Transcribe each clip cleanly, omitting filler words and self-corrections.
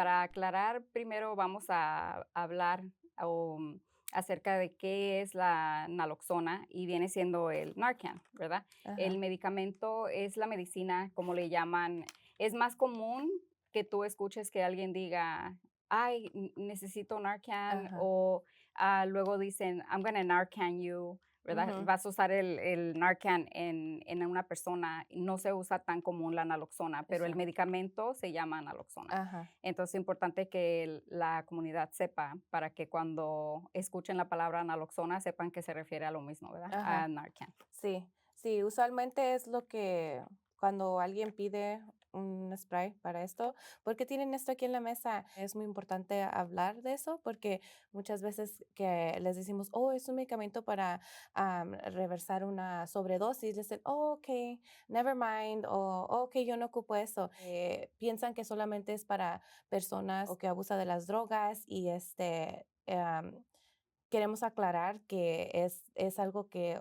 para aclarar, primero vamos a hablar o, acerca de qué es la naloxona y viene siendo el Narcan, ¿verdad? El Ajá, medicamento es la medicina, como le llaman. Es más común que tú escuches que alguien diga, ay, necesito Narcan, ajá, o luego dicen, I'm gonna Narcan you, ¿verdad? ujú, Vas a usar el Narcan en una persona. No se usa tan común la naloxona, pero el exacto. medicamento se llama naloxona. Ajá, Entonces, es importante que la comunidad sepa para que cuando escuchen la palabra naloxona sepan que se refiere a lo mismo, ¿verdad? A ajá. Narcan. Sí, sí, usualmente es lo que cuando alguien pide un spray para esto, porque tienen esto aquí en la mesa, es muy importante hablar de eso porque muchas veces que les decimos, oh, es un medicamento para reversar una sobredosis, dicen, oh, ok, never mind, o "Oh, ok, yo no ocupo eso". Piensan que solamente es para personas o que abusan de las drogas y queremos aclarar que es algo que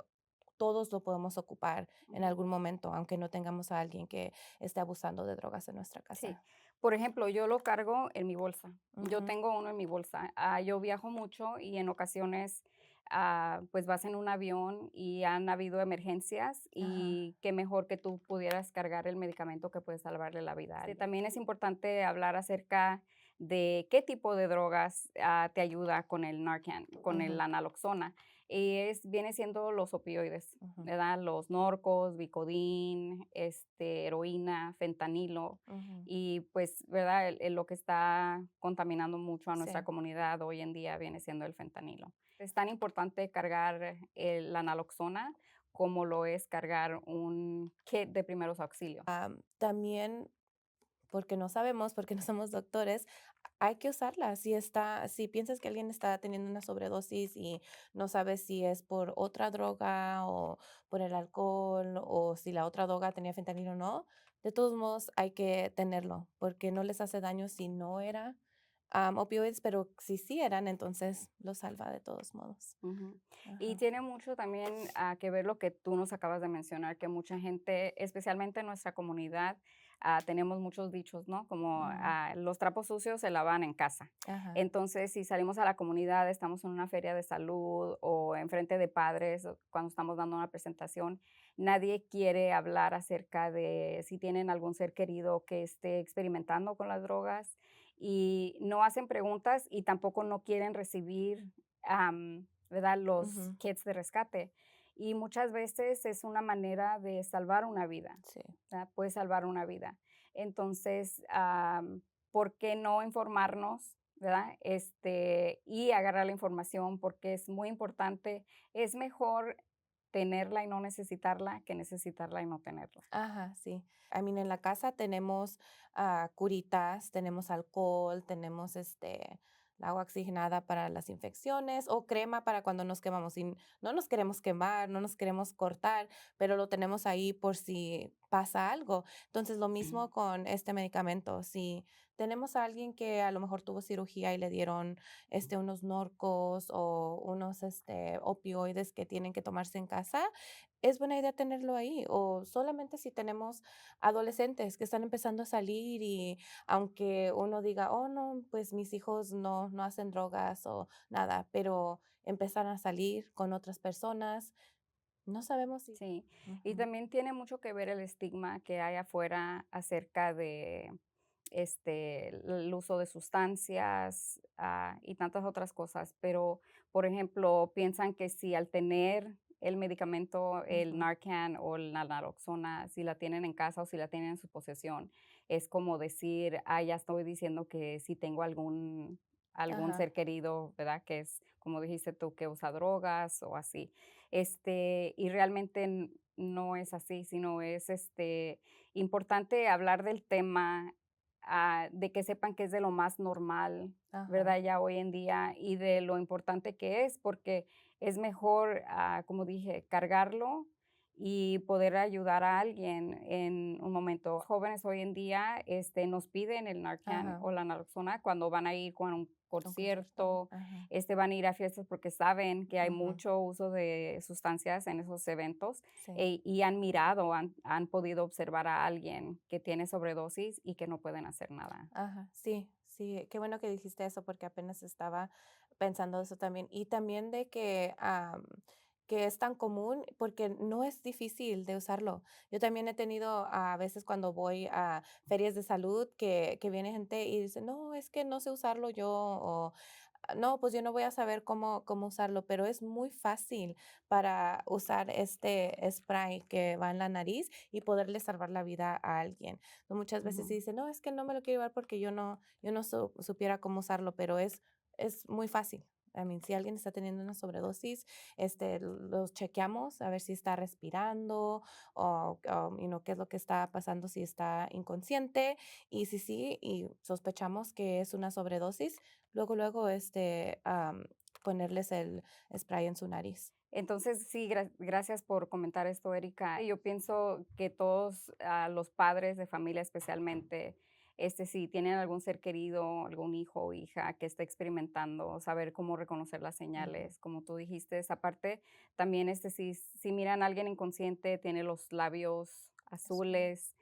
todos lo podemos ocupar en Ujú. algún momento, aunque no tengamos a alguien que esté abusando de drogas en nuestra Sí. casa. Por ejemplo, yo lo cargo en mi bolsa. Yo Ujú, tengo uno en mi bolsa. Yo viajo mucho y en ocasiones, pues vas en un avión y han habido emergencias ajá, y qué mejor que tú pudieras cargar el medicamento que puede salvarle la vida a alguien. También es importante hablar acerca de qué tipo de drogas te ayuda con el Narcan, con ujú, la naloxona. Y viene siendo los opioides, ujú, ¿verdad? Los norcos, Vicodin, heroína, fentanilo. ujú. Y pues, ¿verdad? Lo que está contaminando mucho a nuestra Sí. comunidad hoy en día viene siendo el fentanilo. Es tan importante cargar la naloxona como lo es cargar un kit de primeros auxilios. También, porque no sabemos, porque no somos doctores, hay que usarla. Si piensas que alguien está teniendo una sobredosis y no sabes si es por otra droga o por el alcohol o si la otra droga tenía fentanilo o no, de todos modos hay que tenerlo porque no les hace daño si no era opioides, pero si sí eran, entonces lo salva de todos modos. Ujú. Y Ajá. tiene mucho también que ver lo que tú nos acabas de mencionar, que mucha gente, especialmente en nuestra comunidad, tenemos muchos dichos, ¿no? Como Ujú. los trapos sucios se lavan en casa. Ajá. Entonces, si salimos a la comunidad, estamos en una feria de salud o enfrente de padres, o cuando estamos dando una presentación, nadie quiere hablar acerca de si tienen algún ser querido que esté experimentando con las drogas y no hacen preguntas y tampoco no quieren recibir ¿verdad? Los Ujú. kits de rescate. Y muchas veces es una manera de salvar una vida, Sí. ¿verdad? Puede salvar una vida. Entonces, ¿por qué no informarnos, verdad? Y agarrar la información porque es muy importante. Es mejor tenerla y no necesitarla que necesitarla y no tenerla. Ajá, sí. En la casa tenemos curitas, tenemos alcohol, tenemos el agua oxigenada para las infecciones o crema para cuando nos quemamos. Y no nos queremos quemar, no nos queremos cortar, pero lo tenemos ahí por si pasa algo. Entonces, lo mismo con este medicamento. Si tenemos a alguien que a lo mejor tuvo cirugía y le dieron unos norcos o unos opioides que tienen que tomarse en casa, es buena idea tenerlo ahí, o solamente si tenemos adolescentes que están empezando a salir y aunque uno diga, oh, no, pues mis hijos no hacen drogas o nada, pero empezar a salir con otras personas, no sabemos si. Sí, y Ujú, también tiene mucho que ver el estigma que hay afuera acerca de el uso de sustancias y tantas otras cosas, pero por ejemplo, piensan que si al tener el medicamento, el ujú, Narcan o la naloxona, si la tienen en casa o si la tienen en su posesión, es como decir, ya estoy diciendo que si tengo algún ajá, ser querido, ¿verdad? Que es, como dijiste tú, que usa drogas o así. Y realmente no es así, sino es importante hablar del tema, de que sepan que es de lo más normal, ajá, ¿verdad? Ya hoy en día y de lo importante que es, porque es mejor, como dije, cargarlo y poder ayudar a alguien en un momento. Jóvenes hoy en día nos piden el Narcan ajá, o la naloxona cuando van a ir con un un concierto, concierto, ajá, van a ir a fiestas porque saben que hay ujú, mucho uso de sustancias en esos eventos, sí. y han mirado, han podido observar a alguien que tiene sobredosis y que no pueden hacer nada. Ajá, sí, Sí, qué bueno que dijiste eso porque apenas estaba pensando eso también. Y también de que es tan común porque no es difícil de usarlo. Yo también he tenido a veces cuando voy a ferias de salud que viene gente y dice, no, es que no sé usarlo yo o no, pues yo no voy a saber cómo usarlo, pero es muy fácil para usar este spray que va en la nariz y poderle salvar la vida a alguien. Muchas veces se Ujú. dice, no, es que no me lo quiero llevar porque yo no supiera cómo usarlo, pero es muy fácil. Si alguien está teniendo una sobredosis, los chequeamos a ver si está respirando qué es lo que está pasando, si está inconsciente y si sí, y sospechamos que es una sobredosis, luego, ponerles el spray en su nariz. Entonces, sí, gracias por comentar esto, Erika. Yo pienso que todos los padres de familia especialmente, si tienen algún ser querido, algún hijo o hija que esté experimentando, saber cómo reconocer las Ujú, señales, como tú dijiste. Aparte, también si miran a alguien inconsciente, tiene los labios azul. azules,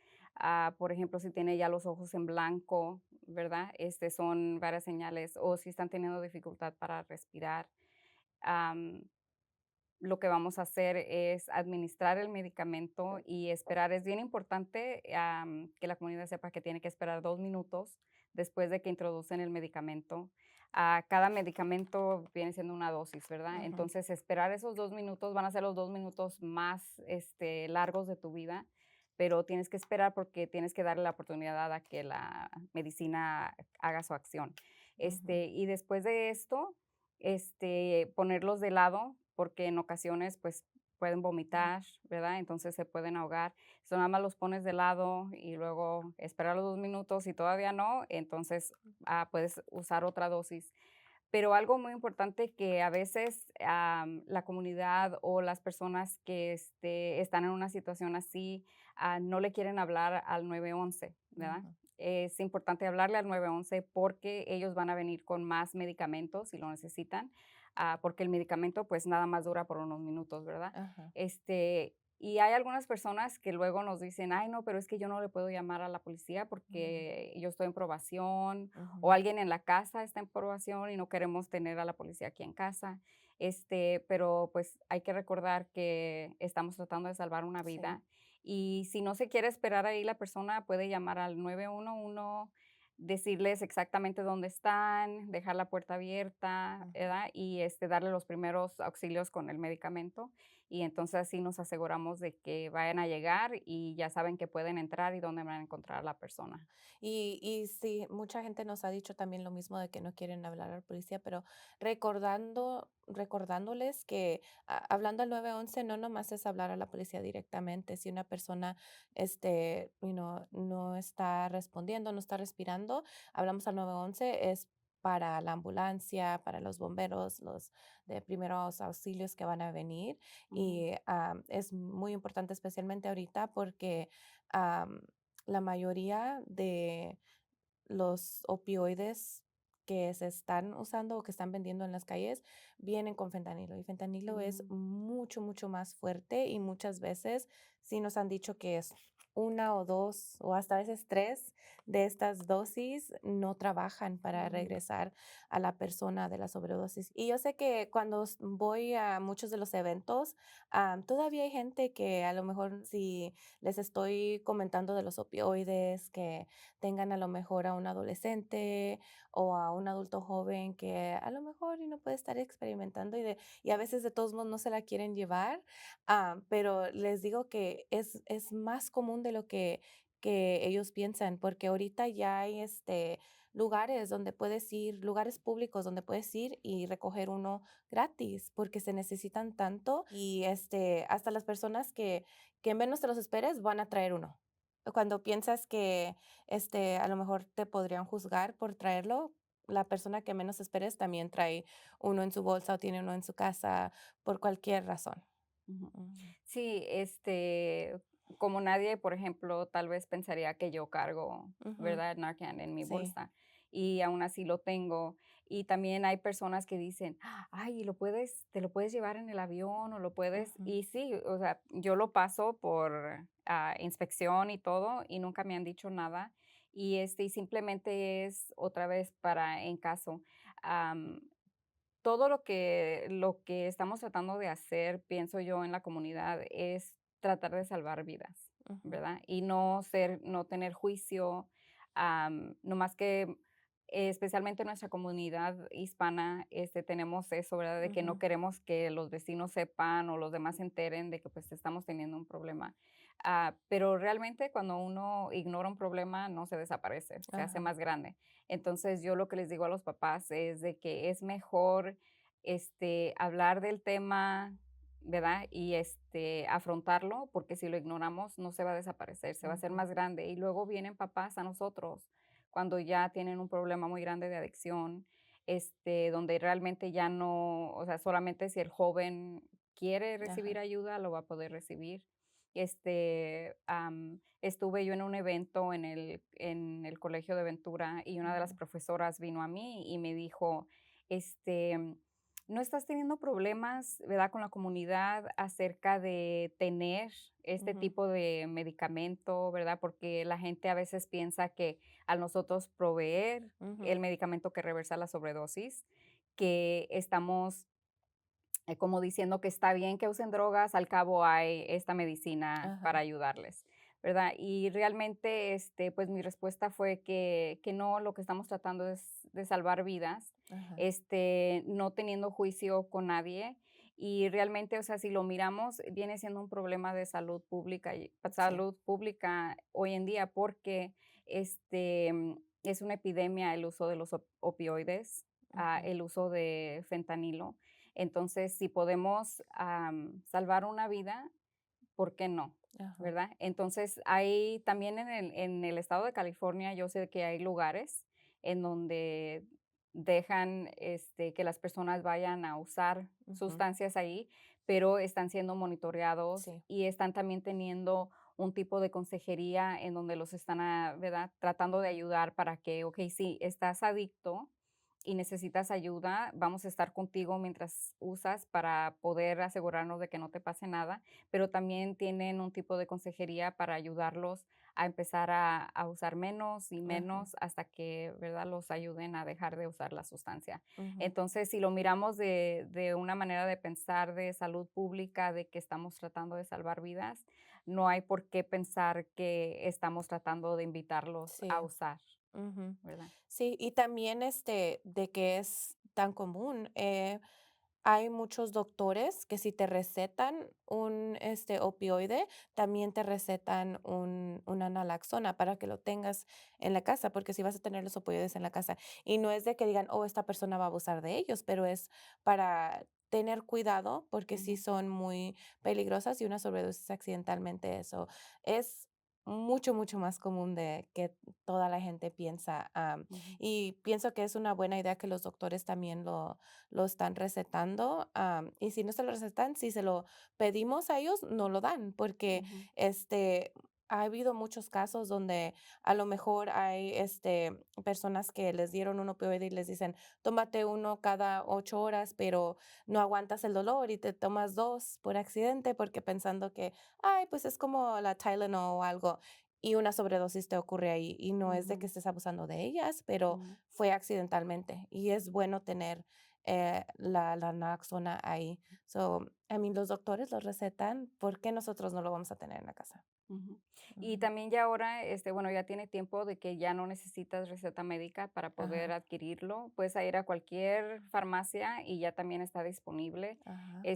por ejemplo, si tiene ya los ojos en blanco, ¿verdad? Son varias señales. O si están teniendo dificultad para respirar. Lo que vamos a hacer es administrar el medicamento y esperar. Es bien importante, que la comunidad sepa que tiene que esperar 2 minutos después de que introducen el medicamento. Cada medicamento viene siendo una dosis, ¿verdad? Ujú, Entonces, esperar esos 2 minutos van a ser los 2 minutos más, largos de tu vida, pero tienes que esperar porque tienes que darle la oportunidad a que la medicina haga su acción. ujú, Y después de esto, ponerlos de lado, porque en ocasiones, pues, pueden ujú. vomitar, ¿verdad? Entonces, se pueden ahogar. So, nada más los pones de lado y luego esperar los 2 minutos, y todavía no, entonces, puedes usar otra dosis. Pero algo muy importante que a veces, la comunidad o las personas que, están en una situación así, no le quieren hablar al 911, ¿verdad? Ujú, Es importante hablarle al 911 porque ellos van a venir con más medicamentos si lo necesitan, porque el medicamento, pues, nada más dura por unos minutos, ¿verdad? ajá, Y hay algunas personas que luego nos dicen: "Ay, no, pero es que yo no le puedo llamar a la policía ujú, porque yo estoy en probación, o ujú. alguien en la casa está en probación y no queremos tener a la policía aquí en casa". Pero, pues, hay que recordar que estamos tratando de salvar una Sí, vida, y si no se quiere esperar ahí, la persona puede llamar al 911, decirles exactamente dónde están, dejar la puerta abierta, ujú. ¿verdad? Y, darle los primeros auxilios con el medicamento, y entonces así nos aseguramos de que vayan a llegar y ya saben que pueden entrar y dónde van a encontrar a la persona. Y sí, mucha gente nos ha dicho también lo mismo de que no quieren hablar al policía, pero recordándoles que hablando al 911 no nomás es hablar a la policía directamente. Si una persona no está respondiendo, no está respirando, hablamos al 911 es para la ambulancia, para los bomberos, los de primeros auxilios que van a venir. Ujú, Y es muy importante, especialmente ahorita, porque am, la mayoría de los opioides que se están usando o que están vendiendo en las calles vienen con fentanilo y fentanilo es ujú, mucho, mucho más fuerte y muchas veces sí nos han dicho que es una o dos o hasta a veces tres de estas dosis no trabajan para ujú, regresar a la persona de la sobredosis. Y yo sé que cuando voy a muchos de los eventos, todavía hay gente que a lo mejor si les estoy comentando de los opioides, que tengan a lo mejor a un adolescente o a un adulto joven que a lo mejor y no puede estar experimentando y a veces de todos modos no se la quieren llevar, pero les digo que es más común de lo que ellos piensan, porque ahorita ya hay lugares donde puedes ir, lugares públicos donde puedes ir y recoger uno gratis, porque se necesitan tanto y hasta las personas que menos te los esperes van a traer uno. Cuando piensas que a lo mejor te podrían juzgar por traerlo. La persona que menos esperes también trae uno en su bolsa o tiene uno en su casa por cualquier razón. ujú. Ujú, Sí, como nadie, por ejemplo, tal vez pensaría que yo cargo, ujú, ¿verdad? Narcan en mi sí, bolsa, y aún así lo tengo. Y también hay personas que dicen: "Ay, te lo puedes llevar en el avión o lo puedes", ujú, y sí, o sea, yo lo paso por, inspección y todo, y nunca me han dicho nada. y simplemente es otra vez para en caso. Am, Todo lo que estamos tratando de hacer, pienso yo, en la comunidad es tratar de salvar vidas, Ujú, ¿verdad? Y no tener juicio, no más que, especialmente en nuestra comunidad hispana, tenemos eso, ¿verdad? De que no ujú. queremos que los vecinos sepan o los demás se enteren de que, pues, estamos teniendo un problema. Pero realmente cuando uno ignora un problema, no se desaparece, se hace Ajá, más grande. Entonces, yo lo que les digo a los papás es de que es mejor, hablar del tema, ¿verdad? Y, afrontarlo, porque si lo ignoramos, no se va a desaparecer, se va a hacer ujú. más grande. Y luego vienen papás a nosotros cuando ya tienen un problema muy grande de adicción, donde realmente ya no, o sea, solamente si el joven quiere recibir Ajá, ayuda, lo va a poder recibir. Estuve yo en un evento en el colegio de Ventura y una de las ujú, profesoras vino a mí y me dijo, este, ¿no estás teniendo problemas, verdad, con la comunidad acerca de tener este ujú, tipo de medicamento, verdad? Porque la gente a veces piensa que al nosotros proveer ujú. el medicamento que reversa la sobredosis, que estamos como diciendo que está bien que usen drogas, al cabo hay esta medicina para Ajá, ayudarles, ¿verdad? Y realmente, pues mi respuesta fue que no, lo que estamos tratando es de salvar vidas, ajá. no teniendo juicio con nadie. Y realmente, o sea, si lo miramos, viene siendo un problema de Sí. salud pública hoy en día, porque es una epidemia el uso de los opioides, Ujú, el uso de fentanilo. Entonces, si podemos, salvar una vida, ¿por qué no? ajá, ¿Verdad? Entonces, hay también en el estado de California, yo sé que hay lugares en donde dejan, que las personas vayan a usar ujú. sustancias ahí, pero están siendo monitoreados Sí, y están también teniendo un tipo de consejería en donde los están, ¿verdad? Tratando de ayudar para que, okey, si estás adicto y necesitas ayuda, vamos a estar contigo mientras usas para poder asegurarnos de que no te pase nada, pero también tienen un tipo de consejería para ayudarlos a empezar a usar menos y ajá, menos hasta que, ¿verdad?, los ayuden a dejar de usar la sustancia. ujú. Entonces, si lo miramos de una manera de pensar de salud pública, de que estamos tratando de salvar vidas, no hay por qué pensar que estamos tratando de invitarlos a Sí, usar, ujú. ¿verdad? Sí, y también, de que es tan común, hay muchos doctores que si te recetan un, opioide, también te recetan una naloxona para que lo tengas en la casa, porque si vas a tener los opioides en la casa. Y no es de que digan, oh, esta persona va a abusar de ellos, pero es para tener cuidado, porque sí Ujú, son muy peligrosas y una sobredosis accidentalmente, eso es mucho, mucho más común de que toda la gente piensa. ujú, Y pienso que es una buena idea que los doctores también lo están recetando, y si no se lo recetan, si se lo pedimos a ellos, no lo dan, porque, ujú, ha habido muchos casos donde a lo mejor hay, personas que les dieron un opioide y les dicen: "Tómate uno cada 8 horas", pero no aguantas el dolor y te tomas 2 por accidente, porque pensando que: "Ay, pues es como la Tylenol o algo", y una sobredosis te ocurre ahí, y no es de que ujú, estés abusando de ellas, pero ujú, fue accidentalmente, y es bueno tener la naloxona ahí. So, I mean, los doctores los recetan, ¿por qué nosotros no lo vamos a tener en la casa? ujú. Y Ujú. también ya ahora, bueno, ya tiene tiempo de que ya no necesitas receta médica para poder Ajá, adquirirlo. Puedes ir a cualquier farmacia y ya también está disponible. ajá,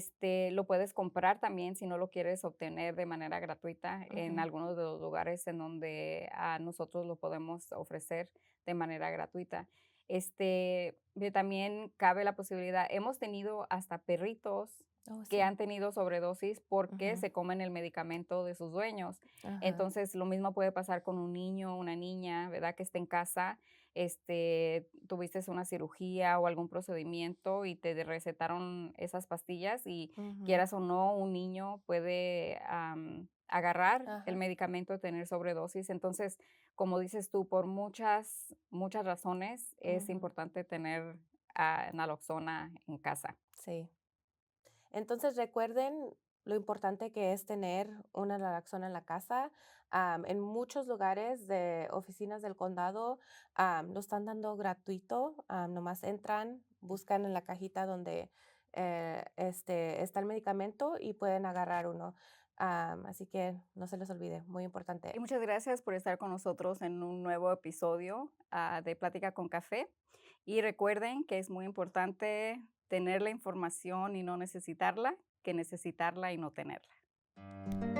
Lo puedes comprar también si no lo quieres obtener de manera gratuita en ujú, algunos de los lugares en donde a nosotros lo podemos ofrecer de manera gratuita. También cabe la posibilidad, hemos tenido hasta perritos oh, que sí, han tenido sobredosis porque ujú, se comen el medicamento de sus dueños. ajá, Entonces, lo mismo puede pasar con un niño, una niña, ¿verdad? Que esté en casa, tuviste una cirugía o algún procedimiento y te recetaron esas pastillas y ujú, quieras o no, un niño puede, agarrar el ajá, medicamento, tener sobredosis. Entonces, como dices tú, por muchas, muchas razones es ujú, importante tener, naloxona en casa. sí. Entonces, recuerden lo importante que es tener una naloxona en la casa. En muchos lugares de oficinas del condado, lo están dando gratuito. Nomás entran, buscan en la cajita donde está el medicamento y pueden agarrar uno. Así que no se les olvide, muy Y importante. muchas gracias por estar con nosotros en un nuevo episodio, de Plática con Café. Y recuerden que es muy importante tener la información y no necesitarla, que necesitarla y no tenerla.